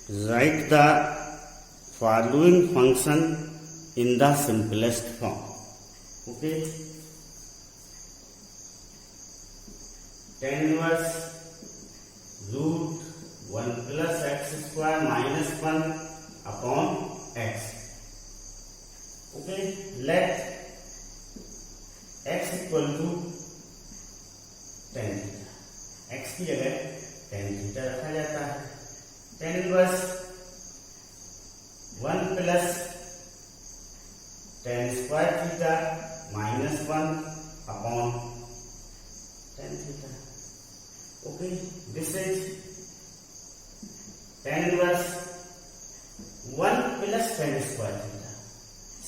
Write the following function in the simplest form. Okay. Tan inverse root 1 plus x square minus 1 upon x. Okay. Let x equal to tan theta. x की जगह tan theta रखा जाता है. tan inverse 1 plus tan square theta minus 1 upon tan theta. Okay, this is tan inverse 1 plus tan square theta.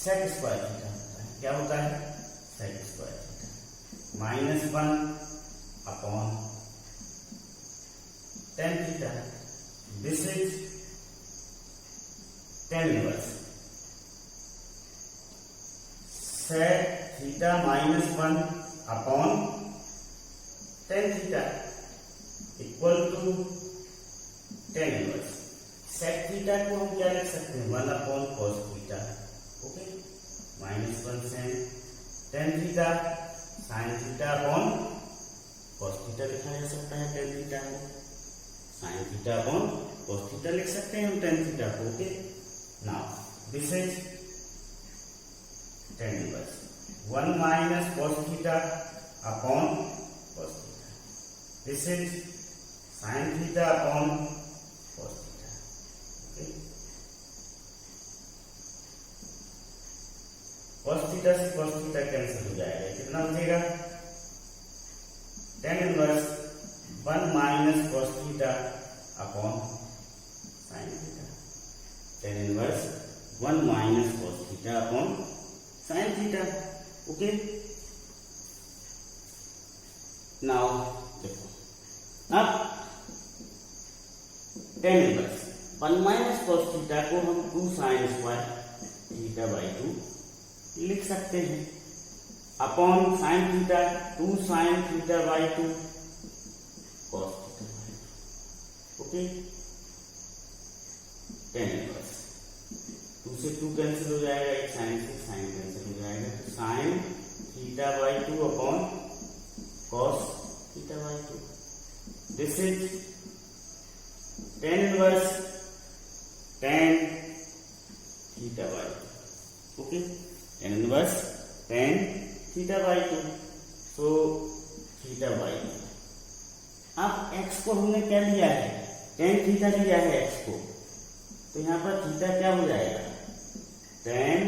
Sec square theta होता है. क्या होता है? Sec square theta minus 1 upon tan theta. This is tan inverse sec theta minus 1 upon tan theta equal to tan inverse. sec theta को हम क्या लिख सकते हैं? 1 upon cos theta. Okay, minus 1 sin tan theta sin theta upon cos theta लिखा जा सकता है. tan theta को sin theta upon cos theta लिख सकते हैं हम tan theta को. Okay, now this is tan inverse 1 minus cos theta upon cos theta. This is sin theta upon cos theta. Okay. cos theta से cos theta cancel हो जाएगा. कितना बचेगा? tan inverse 1 minus cos theta upon sin theta. tan inverse 1 minus cos theta upon sin theta. Okay. Now देखो, अब tan inverse 1 minus cos theta को हम 2 sin square theta by 2 लिख सकते हैं upon sin theta 2 sin theta by 2 cos theta by 2. Okay, tan inverse 2 से 2 cancel हो जाएगा, एक sin से sin कैंसिल हो जाएगा, तो sin theta by 2 upon cos theta by 2. This is tan inverse tan theta by 2. Okay, tan inverse tan theta by 2. So theta by 2. अब x को हमने क्या लिया है? tan theta लिया है x को, तो यहाँ पर थीटा क्या हो जाएगा? tan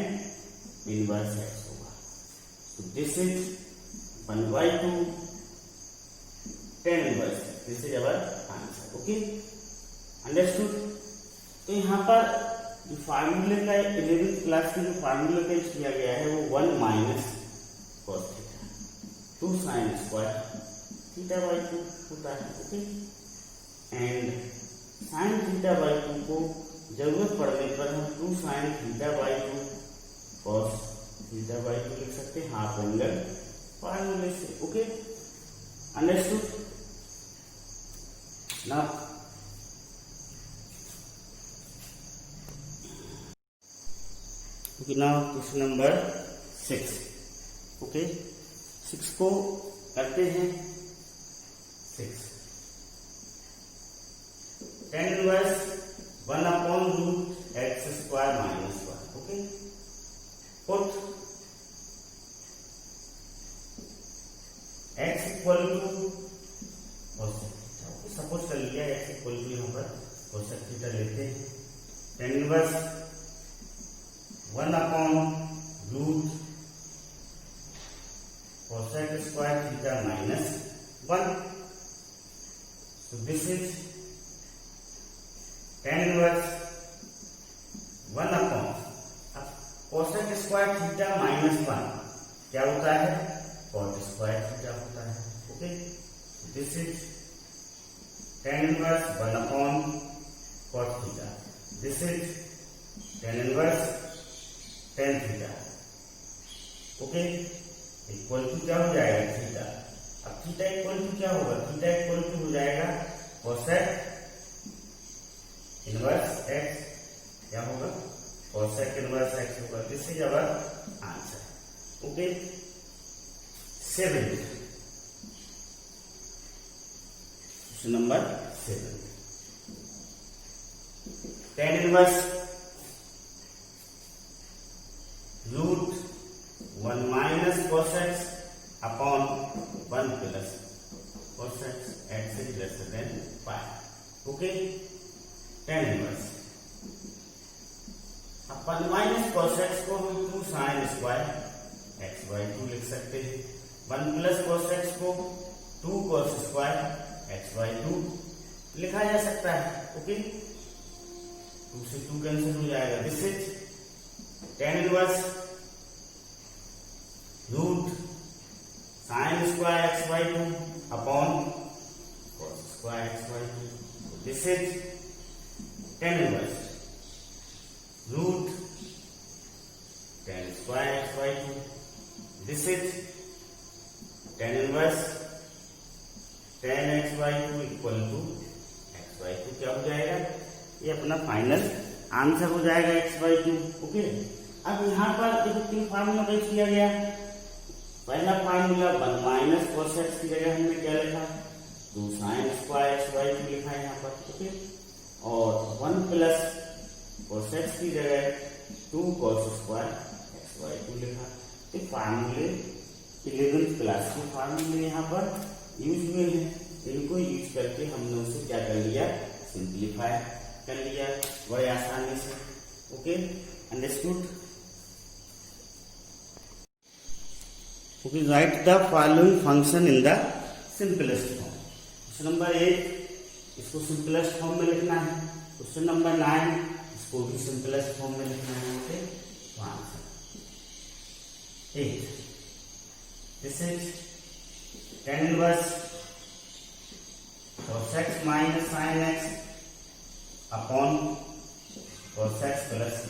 inverse x होगा. So this is 1/2 tan inverse. This is our answer. Okay, understood? तो यहाँ पर जो फार्मूले का 11th क्लास की जो फार्मूला का यूज किया गया है वो 1 minus cos theta 2 sin square theta by 2 होता है. Okay, and sin theta by 2 को जरूरत पड़ने पर हम 2 sin theta by 2 cos theta by 2 लिख सकते हैं हाफ एंगल फार्मूले से. Okay, understood? Now okay, now question number 6. okay, 6 को करते हैं. 6 tan inverse 1 upon root x square minus 1. okay, put x equal to cos theta. Suppose कर लिया x इक्वल टू यहाँ पर cos थीटा लेते हैं. tan inverse 1 upon root cosec square theta minus 1. So this is tan inverse 1 upon cosec square theta minus 1 क्या होता है? cot square theta होता है. Okay, this is tan inverse 1 upon cot theta. This is tan inverse tan theta. Okay, equal to क्या हो जाएगा? Theta. अब theta equal to क्या होगा? थीटा इक्वल टू हो जाएगा cosec inverse cosec inverse x होगा। This is our answer. Okay, 7 question number 7, tan inverse root 1 minus cos x upon 1 plus cos x is lesser than pi। Okay, tan inverse upon minus cos x को हम 2 sin square x by 2 लिख सकते हैं। 1 plus cos x को 2 cos square x by 2 लिखा जा सकता है। ओके, 2 से 2 कैंसिल हो जाएगा। This is tan inverse root sin square x by 2 upon cos square x by 2। This is tan inverse root tan square x by 2। This is tan inverse tan x by 2 equal to x by 2। क्या हो जाएगा? ये अपना final answer हो जाएगा x by 2। Okay, अब यहाँ पर देखो 3 फार्मूला यूज किया गया। पहला फार्मूला 1 माइनस cos x की जगह हमने क्या लिखा? 2 sin स्क्वायर x by 2 लिखा है यहाँ पर। ओके, और 1 प्लस cos x की जगह 2 cos स्क्वायर x by 2 लिखा। तो फार्मूले 11th क्लास के फार्मूले यहाँ पर यूज हुए हैं। इनको यूज करके हमने उसे क्या कर लिया? सिंप्लीफाई कर लिया बड़े आसानी से। Okay, understood? Okay, right the following function in the simplest form. Question number 8 इसको सिंपलेस्ट फॉर्म में लिखना है। क्वेश्चन नंबर 9 इसको भी सिंपलेस्ट फॉर्म में लिखना है। Okay, answer 8 this is tan inverse cos x minus sin x upon cos x plus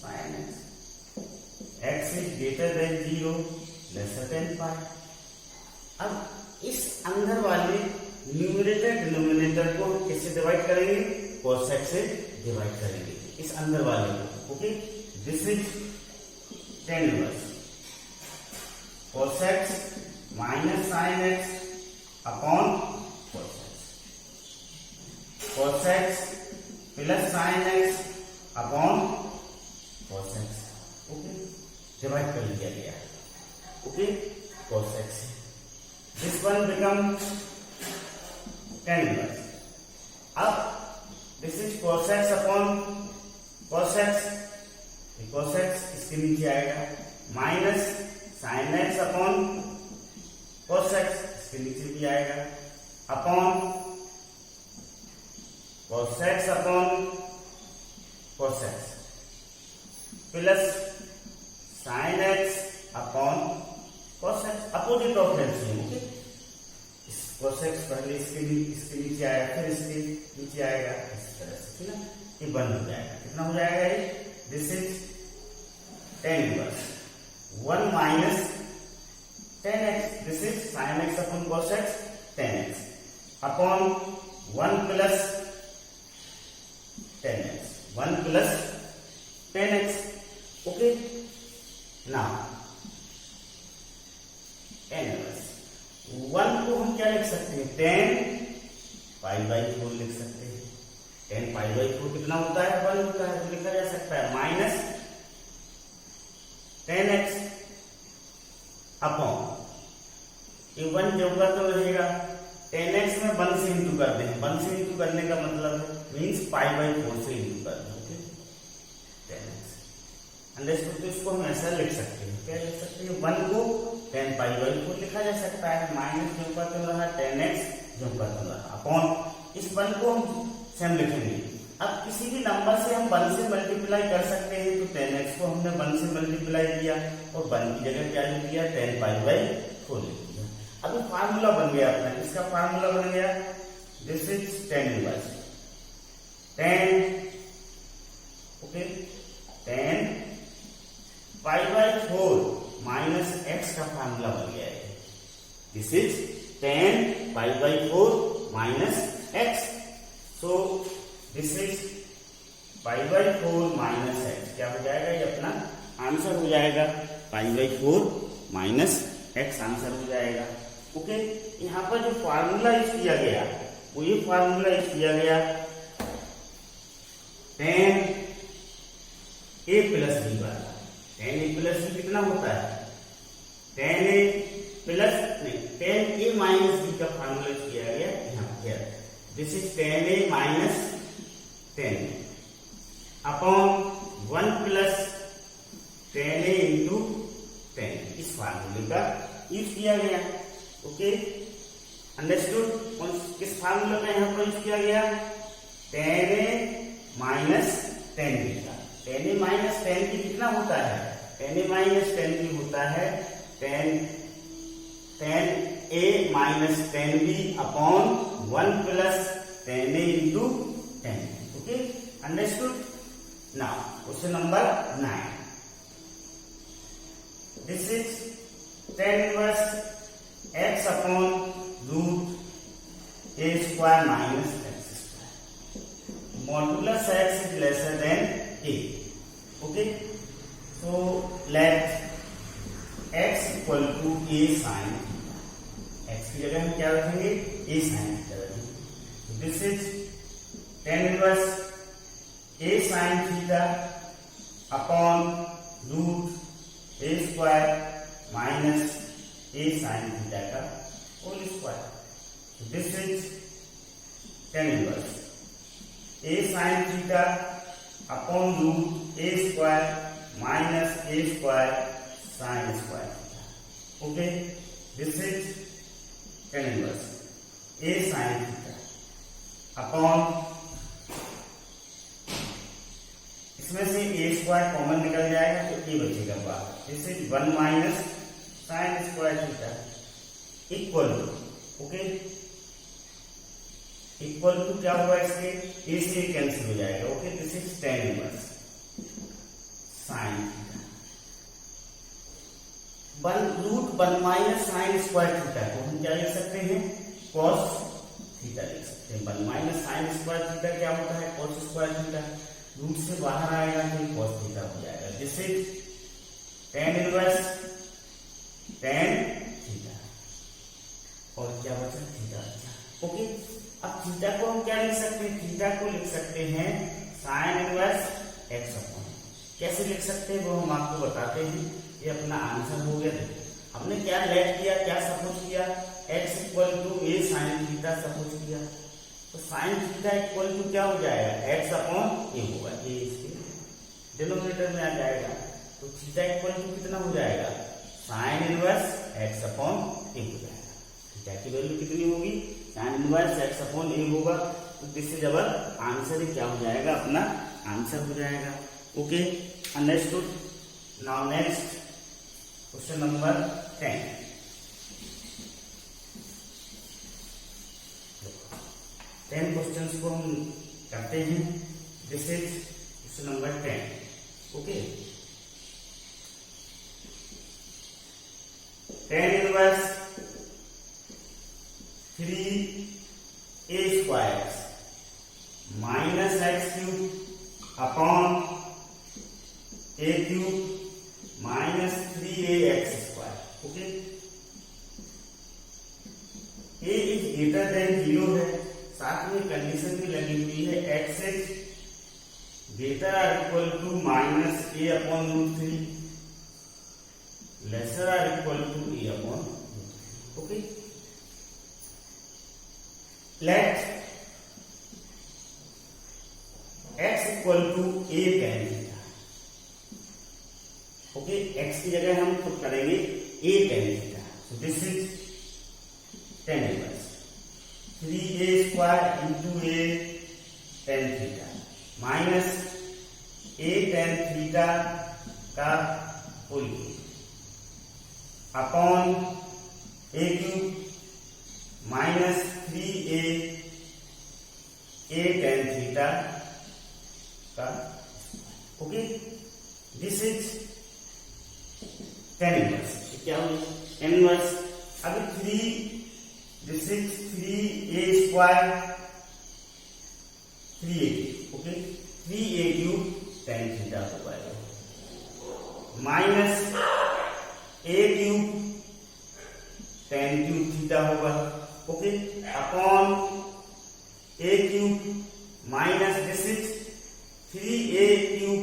sin x। x is greater than 0 lesser than pi। अब इस अंदर वाले न्यूमरेटर डिनोमिनेटर को किससे डिवाइड करेंगे? cos x से डिवाइड करेंगे इस अंदर वाले को। Okay, this is tan inverse cos x minus sine x upon cos x plus sine x upon cos x। Okay, divide कर लिया गया। Okay, cos x this one become tan inverse. अब this is cos x upon cos x इसके नीचे आएगा, minus sine x upon cos x इसके नीचे भी आएगा, upon cos x upon cos x plus sin x upon cos x। Opposite of LCM. Okay, cos x पहले इसके नीचे आएगा, फिर इसके नीचे आएगा, इस तरह से। ठीक है, ये बंद हो जाएगा। कितना हो जाएगा ये? This is tan inverse 1 minus tan x। This is sin x upon cos x tan x upon 1 plus tan x 1 plus tan x। Okay, now tan inverse 1 को हम क्या लिख सकते हैं? tan पाई बाई 4 लिख सकते हैं। tan पाई बाई 4 कितना होता है? 1 होता है, तो लिखा जा सकता है माइनस tan x अपॉन ये 1 जो होगा तो रहेगा tan x में 1 से इंटू कर दें। 1 से इंटू करने का मतलब मीन्स पाई बाई 4 से इंटू कर दें। Okay, tan x understood? तो इसको हम ऐसा लिख सकते हैं। क्या लिख सकते हैं? 1 को tan पाई बाई 4 लिखा जा सकता है, माइनस जो ऊपर तो रहा tan x जो ऊपर तो रहा अपॉन इस 1 को हम सेम लिखेंगे। अब किसी भी नंबर से हम 1 से मल्टीप्लाई कर सकते हैं, तो tan x को हमने 1 से मल्टीप्लाई किया और 1 की जगह क्या लिख दिया? tan पाई बाई 4 लिख दिया। अभी फार्मूला बन गया अपना। इसका फार्मूला बन गया, this is tan inverse tan। Okay, tan pi by 4 minus x का फार्मूला बन गया है। This is tan pi by 4 minus x। So this is π/4 minus x क्या हो जाएगा, ये अपना आंसर हो जाएगा। π/4 माइनस एक्स आंसर हो जाएगा। ओके, यहाँ पर जो फार्मूला यूज किया गया वो ये फार्मूला यूज किया गया tan a प्लस बी वाला। tan a प्लस बी कितना होता है, tan a प्लस नहीं tan a माइनस बी का फार्मूला यूज किया गया यहाँ पर। This is tan a minus 10 upon 1 plus tan a into 10, इस फार्मूले का यूज किया गया। Okay, understood. किस फार्मूले का यहाँ पर यूज किया गया, tan a माइनस 10 b का। tan a माइनस 10 b कितना होता है, tan a माइनस 10 b होता है tan a minus 10 b upon 1 plus tan a into 10। Okay, understood. Now question number 9, this is tan inverse x upon root a square minus x square modulus x is lesser than a। Okay, so let x equal to a sin x की जगह हम क्या रखेंगे, a sin रखेंगे। This is tan inverse a sin theta upon root a square minus a sin theta का whole square. This is tan inverse a sin theta upon root a square minus a square sin square theta. Okay, this is tan inverse a sin theta upon, इसमें से a square common निकल जाएगा तो a बचेगा बाहर। This is 1 minus sin square theta equal to, okay, equal to क्या होगा, इसके a से कैंसिल हो जाएगा। Okay, this is tan inverse sin theta root 1 minus sin square theta को हम क्या लिख सकते हैं, cos थीटा लिख सकते हैं। 1 माइनस sin स्क्वायर थीटा क्या होता है, cos स्क्वायर थीटा। रूट से बाहर आएगा तो cos थीटा हो जाएगा। This is tan inverse tan theta और क्या बचा, थीटा बचा। ओके, अब थीटा को हम क्या लिख सकते हैं, थीटा को लिख सकते हैं sin इनवर्स x अपॉन। कैसे लिख सकते हैं वो हम आपको बताते हैं। ये अपना आंसर हो गया। हमने क्या लेट किया, क्या सपोज किया, x equal to a sin theta suppose किया, तो sin थीटा इक्वल टू क्या हो जाएगा, x अपॉन a होगा। ये इसके डिनोमिनेटर में आ जाएगा, तो थीटा इक्वल टू कितना हो जाएगा, sin inverse x upon a हो जाएगा। थीटा की वैल्यू कितनी होगी, sin inverse x upon a होगा। तो दिस इज अवर आंसर, क्या हो जाएगा, अपना आंसर हो जाएगा। Okay, understood. Now next question number 10। 10 questions को हम करते हैं। This is question number 10। Okay, tan inverse 3a square minus x cube upon a cube minus 3ax square. Okay, a is greater than 0 है, साथ में condition भी लगी हुई है x is greater or equal to minus a upon root 3 lesser or equal to a upon root 3। Okay, let x equal to a tan theta. Okay, x की जगह हम खुद करेंगे a tan theta. So this is tan inverse 3a square into a tan theta minus a tan theta का whole upon a cube minus 3a tan theta का। Okay, this is tan inverse. क्या होगा, tan inverse. अभी 3, this is 3a square 3a। Okay, 3a cube tan theta होगा, minus a cube tan cube theta होगा, okay, upon a cube minus this is 3a cube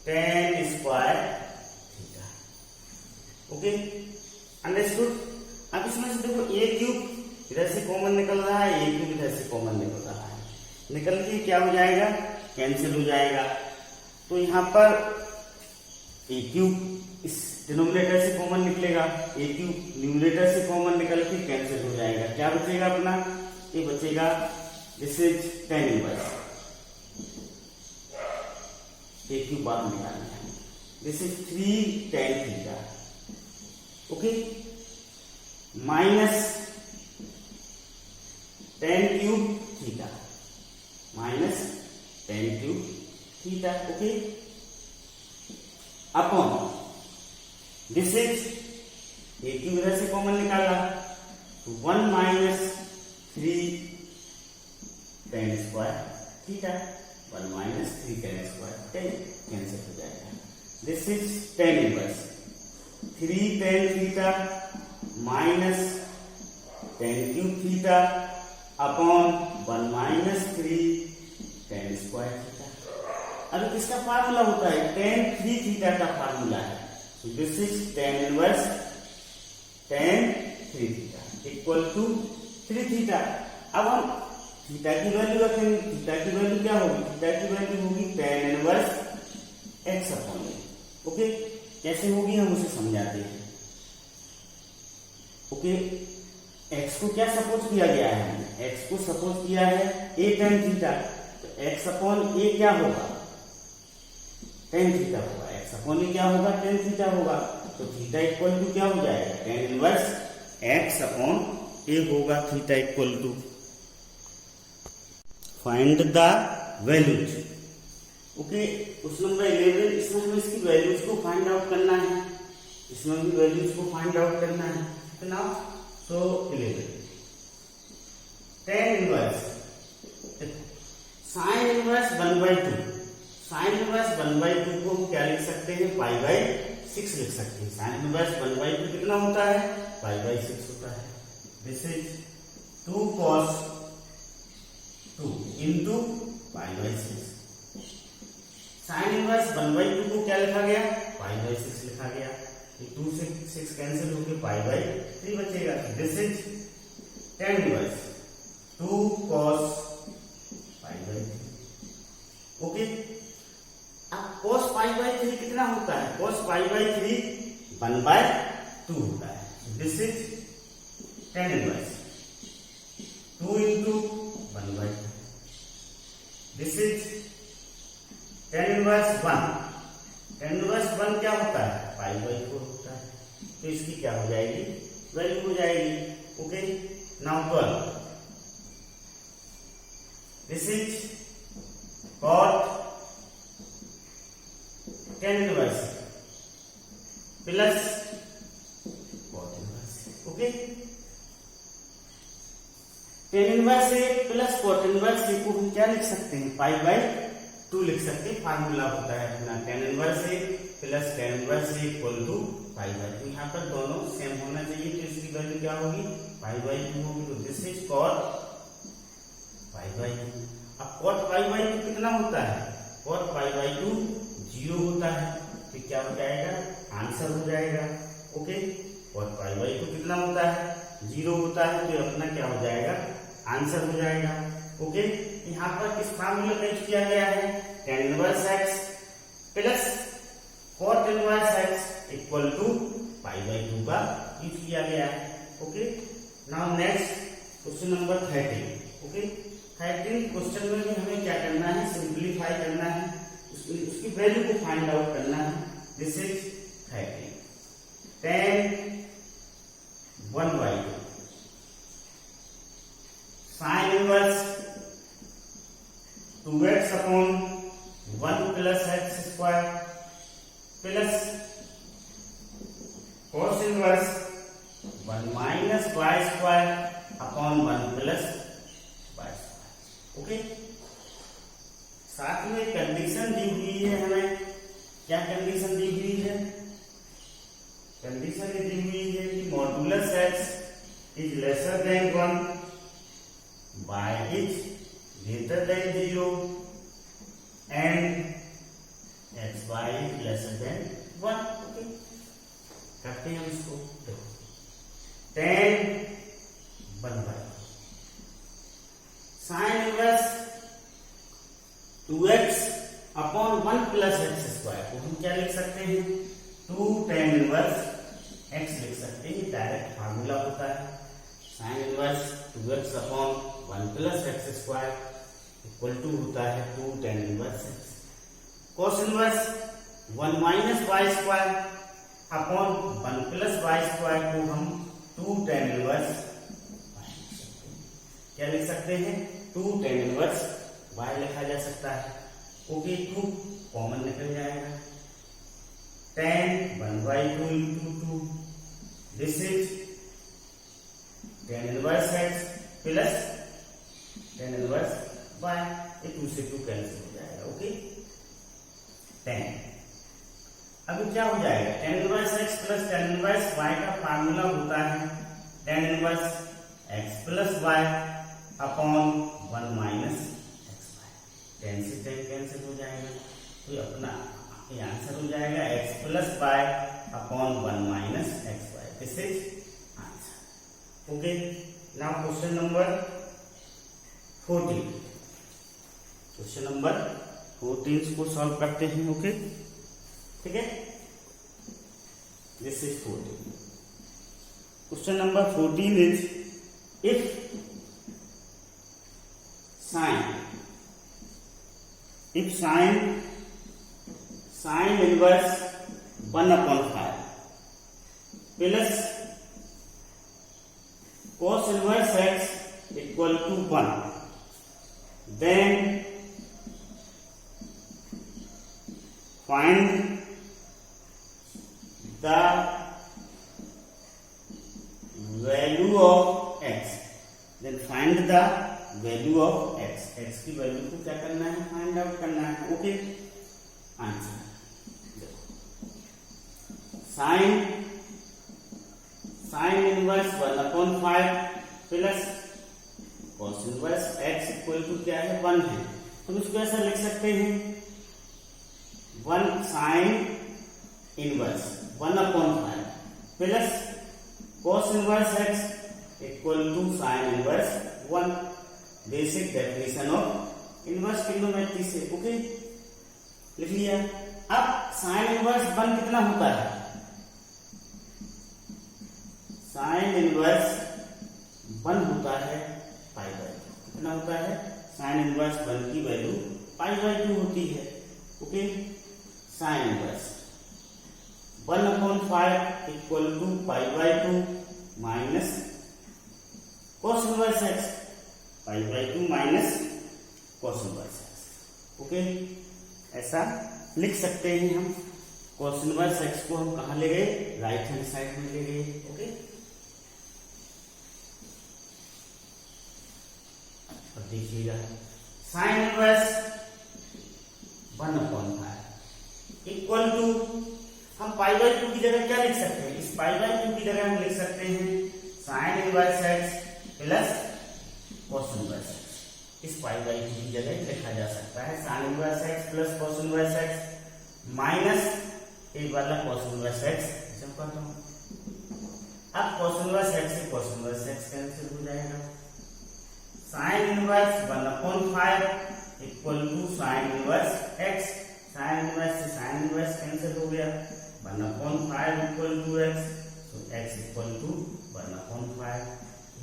tan square theta, okay, understood. अब इसमें से देखो a cube इधर से common निकल रहा है, a क्यूब इधर से कॉमन निकल रहा है, निकल के क्या हो जाएगा, कैंसिल हो जाएगा। तो यहाँ पर a क्यूब इस डिनोमिनेटर से कॉमन निकलेगा, a क्यूब न्यूमरेटर से कॉमन निकल के कैंसिल हो जाएगा। क्या बचेगा अपना, ये बचेगा this is tan inverse, a cube बाहर निकालना है, this is 3 tan theta, okay, minus tan cube theta, minus tan cube theta, okay, upon this is a cube इधर से कॉमन निकाला तो 1 minus 3 tan square theta, 1 minus 3 tan square, tan cancel हो जाएगा, this is tan inverse 3 tan theta minus tan cube theta upon 1 minus 3 tan square theta. अब किसका formula होता है, tan 3 थीटा का फार्मूला है, so this is tan inverse tan 3 theta equal to 3 theta. अब हम थीटा की वैल्यू रखेंगे, थीटा की वैल्यू क्या होगी, थीटा की वैल्यू होगी tan inverse x upon a, okay, कैसे होगी हम उसे समझाते हैं, ओके। x को क्या सपोज किया गया है, x को सपोज किया है a tan थीटा, तो x अपॉन a क्या होगा, tan थीटा होगा, x अपॉन a क्या होगा, tan थीटा होगा, तो थीटा इक्वल टू क्या हो जाएगा, tan inverse x upon a होगा, theta equal to, find the values, okay. Question number 11, इसमें हमें इसकी वैल्यूज को फाइंड आउट करना है, इसमें भी वैल्यूज को फाइंड आउट करना है, कितना, तो 11 tan inverse sin inverse 1/2, sin inverse 1/2 को हम क्या लिख सकते हैं, π/6 लिख सकते हैं, sin इनवर्स 1/2 कितना होता है, π/6 होता है, this is 2 cos 2 into π/6, sin inverse 1/2 को क्या लिखा गया, π/6 लिखा गया, 2 से 6 कैंसिल होकर π/3 बचेगा, this is tan inverse 2 cos π/3, okay. अब cos π/3 कितना होता है, cos π/3 1/2 होता है, this is tan inverse 2 into 1/2, this is tan inverse 1, tan inverse 1 क्या होता है, π/4 होता है, तो इसकी क्या हो जाएगी, वैल्यू हो जाएगी, okay. Now 12, this is cot tan inverse plus cot inverse, okay. tan inverse a plus cot inverse a को हम क्या लिख सकते हैं, π/2 लिख सकते हैं, फार्मूला होता है अपना tan inverse a plus tan inverse a equal to π/2, यहाँ पर दोनों सेम होना चाहिए, तो इसकी वैल्यू क्या होगी, π/2 होगी, तो दिस इज cot π/2। अब cot π/2 कितना होता है, cot π/2 0 होता है, तो क्या हो जाएगा, आंसर हो जाएगा, ओके। cot π/2 कितना होता है, 0 होता है, तो अपना क्या हो जाएगा, आंसर हो जाएगा, ओके। यहाँ पर किस फार्मूला का यूज किया गया है, tan inverse x plus cot inverse x equal to π/2 का यूज किया गया है, okay. Now next question number 13, okay. 13 question में भी हमें क्या करना है, सिंप्लीफाई करना है, उसकी वैल्यू को फाइंड आउट करना है, this is 13 tan 1/2 sin inverse 2x upon 1 plus x square plus cos inverse 1 minus y square upon 1 plus y square, okay. साथ में कंडीशन दी हुई है हमें। क्या कंडीशन दी हुई है? कंडीशन दी हुई है कि modulus x is lesser then 1, y is greater than 0 and xy is lesser then 1। Okay, करते हैं हम इसको। tan 1/2 sign inverse 2x upon 1 plus x square को हम क्या लिख सकते हैं? 2 tan इनवर्स x लिख सकते हैं। डायरेक्ट फार्मूला होता है। Sine inverse 2x upon 1 plus x square equal to होता है 2 tan inverse x। Cos inverse 1 minus y square upon 1 plus y square को हम 2 tan इनवर्स क्या लिख सकते हैं? 2 tan इनवर्स y लिखा जा सकता है। ओके, 2 कॉमन निकल जाएगा। tan 1/2 into 2 this is tan inverse x plus tan inverse y। ये 2 से 2 कैंसिल हो जाएगा। ओके, tan अभी क्या हो जाएगा? tan inverse x plus tan inverse y का फार्मूला होता है tan inverse x plus y upon 1 minus x y. Tan से टेन कैंसिल हो जाएगा, तो अपना ये आंसर हो जाएगा x plus y upon 1 minus x y. This is answer. Okay, now question number 14। Question number 14 को सॉल्व करते हैं। ओके, ठीक है, this is 14। Question number 14 is if sign inverse 1/5 plus cos inverse x equal to 1, then find the value of x। Then find the value of x। x की value को क्या करना है? फाइंड आउट करना है। Okay, answer sine inverse 1/5 plus cos inverse x equal to क्या है? 1 है। तो इसको ऐसा लिख सकते हैं 1 sine inverse 1/5 plus cos inverse x equal to sine inverse 1। Basic definition of inverse trigonometry से। ओके, लिख लिया। अब साइन इनवर्स 1 कितना होता है? साइन इनवर्स 1 होता है π/2। कितना होता है? साइन इनवर्स 1 की वैल्यू π/2 होती है। Okay, sine inverse 1/5 equal to π/2 minus cos inverse x π/2 minus cos inverse x। Okay, ऐसा लिख सकते हैं हम। cos इनवर्स x को हम कहां ले गए? राइट हैंड साइड में ले गए। ओके, अब देखिएगा साइन इनवर्स 1/5 इक्वल टू हम π/2 की जगह क्या लिख सकते हैं? इस π/2 की जगह हम लिख सकते हैं sign inverse x plus cos inverse x। इस π/2 की जगह लिखा जा सकता है sine inverse x plus cos inverse x minus एक वाला cos इनवर्स x। जब करता हूं अब cos इनवर्स x से cos इनवर्स x कैंसिल हो जाएगा। Sine inverse 1/5 equal to sine inverse x। Sine inverse से साइन इनवर्स कैंसिल हो गया। 1/5 इक्वल टू x, तो x इक्वल टू 1/5।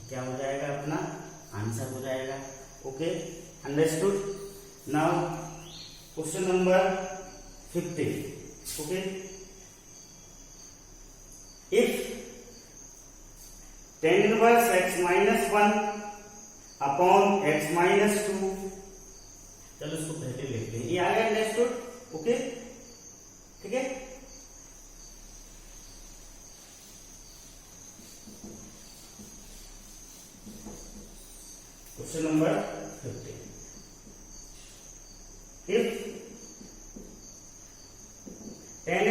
क्या हो जाएगा? अपना आंसर हो जाएगा। Okay, understood. Now question number 15। Okay, if tan inverse x minus 1 upon x minus 2। चलो इसको पहले लिखते हैं। ये आ गया अंडरस्टूड। ओके, ठीक है। Question number 15। if tan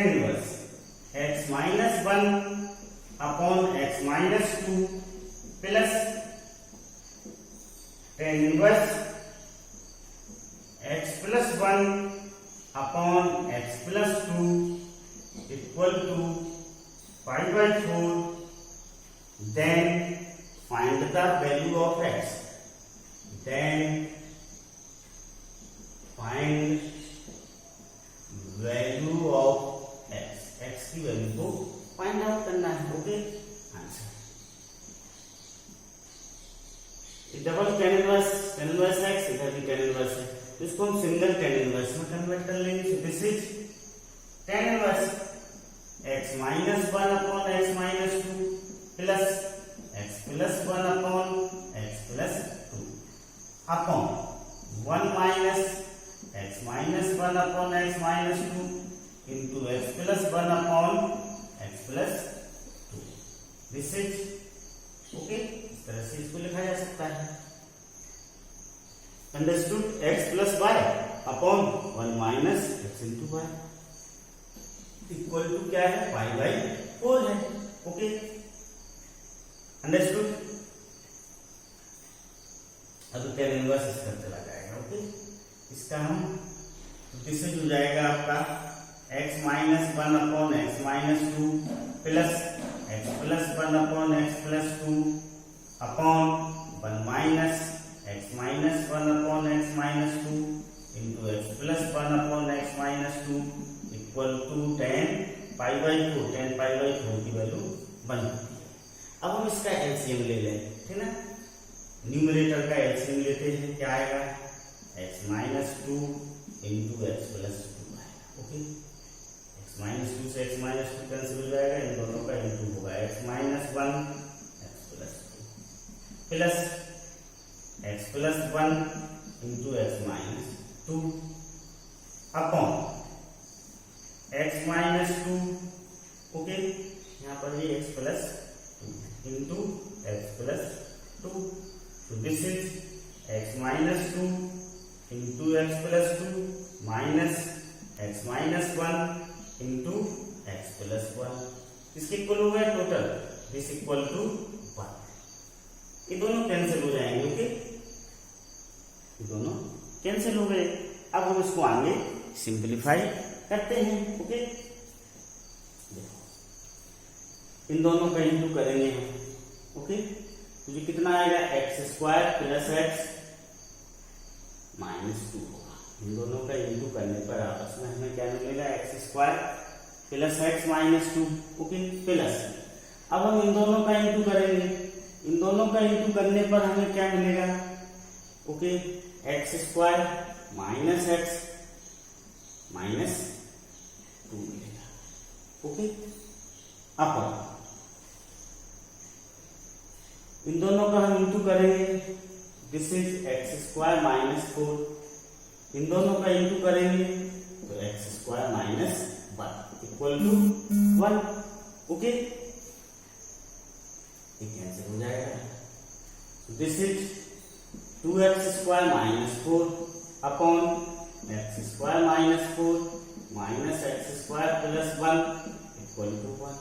inverse x minus 1 upon x minus 2 plus tan inverse x plus 1 upon x plus 2 equal to pi by 4, then find the value of x. Then find value of x. x की value को find out करना है. Okay, answer double tan inverse x, इधर भी tan inverse है, तो इसको हम सिंगल tan इनवर्स में कन्वर्ट कर लेंगे. सो this is tan inverse x minus 1 upon x minus 2 plus x plus 1 upon x plus 2 upon 1 minus x minus 1 upon x minus 2 into x plus 1 upon x plus 2. This is okay. इस तरह से इसको लिखा जा सकता है. Understood? x plus y upon 1 minus x into y equal to क्या है? पाई बाई 4 है. Okay, understood. अब tan इनवर्स इसका चला जाएगा. ओके, इसका हम दिस हो जाएगा आपका x minus 1 upon x minus 2 plus x plus 1 upon x plus 2 upon 1 minus x minus 1 upon x minus 2 into x plus 1 upon x minus 2 equal to tan pi by 4. tan pi by 4 की value 1 होती है. अब हम इसका LCM ले लें, ठीक ना. न्यूमरेटर का एलसीएम लेते हैं, क्या आएगा? x minus 2 into x plus 2 आएगा. ओके, x माइनस 2 से x माइनस 2 कैंसिल हो जाएगा, इन दोनों का इंटू होगा x minus 1 x plus 2 plus x plus 1 into x minus 2 upon x minus 2. Okay, यहाँ पर ये x plus 2 into x plus 2. तो this is x minus 2 into x plus 2 minus x minus 1 into x plus 1. इसके equal हो गया total. This equal to 1. ये दोनों cancel हो जाएंगे. ओके, ये दोनों कैंसिल हो गए. अब हम इसको आगे सिंप्लीफाई करते हैं. ओके, इन दोनों का इंटू करेंगे हम. ओके, तो ये कितना आएगा? X square plus x minus 2 होगा. इन दोनों का इंटू करने पर आपस में हमें क्या मिलेगा? X square plus x minus 2. Okay, plus अब हम इन दोनों का इंटू करेंगे. इन दोनों का इंटू करने पर हमें क्या मिलेगा? Okay, x square minus x minus 2 मिलेगा. ओके, अपन इन दोनों का हम इंटू करेंगे. This is x square minus 4. इन दोनों का इंटू करेंगे तो x square minus 1 equal to 1. Okay, ये कैंसिल हो जाएगा. This is 2x square minus 4 upon x square minus 4 minus x square plus 1 equal to 1.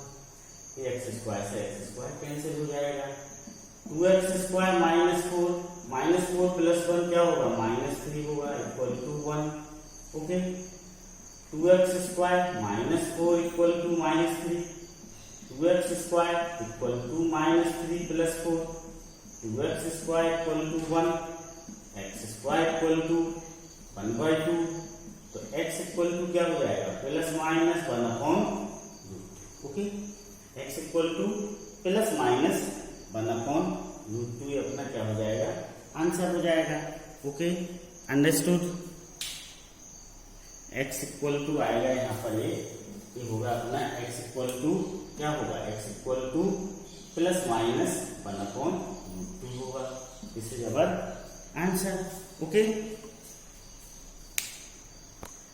ये एक्स स्क्वायर से एक्स स्क्वायर कैंसिल हो जाएगा. 2x स्क्वायर माइनस 4 प्लस 1 क्या होगा? Minus 3 होगा equal to 1. Okay, 2x square minus 4 equal to minus 3. 2x square equal to minus 3 plus 4. 2x square equal to 1. x square equal to 1/2. तो x equal to क्या हो जाएगा? Plus minus 1 upon root. Okay, x equal to plus minus 1 upon root 2. ये अपना क्या हो जाएगा? Answer हो जाएगा. Okay, understood. x equal to आएगा यहाँ पर, ये होगा अपना x इक्वल टू क्या होगा? x equal to plus minus 1 upon root 2 होगा. This is our answer. Okay,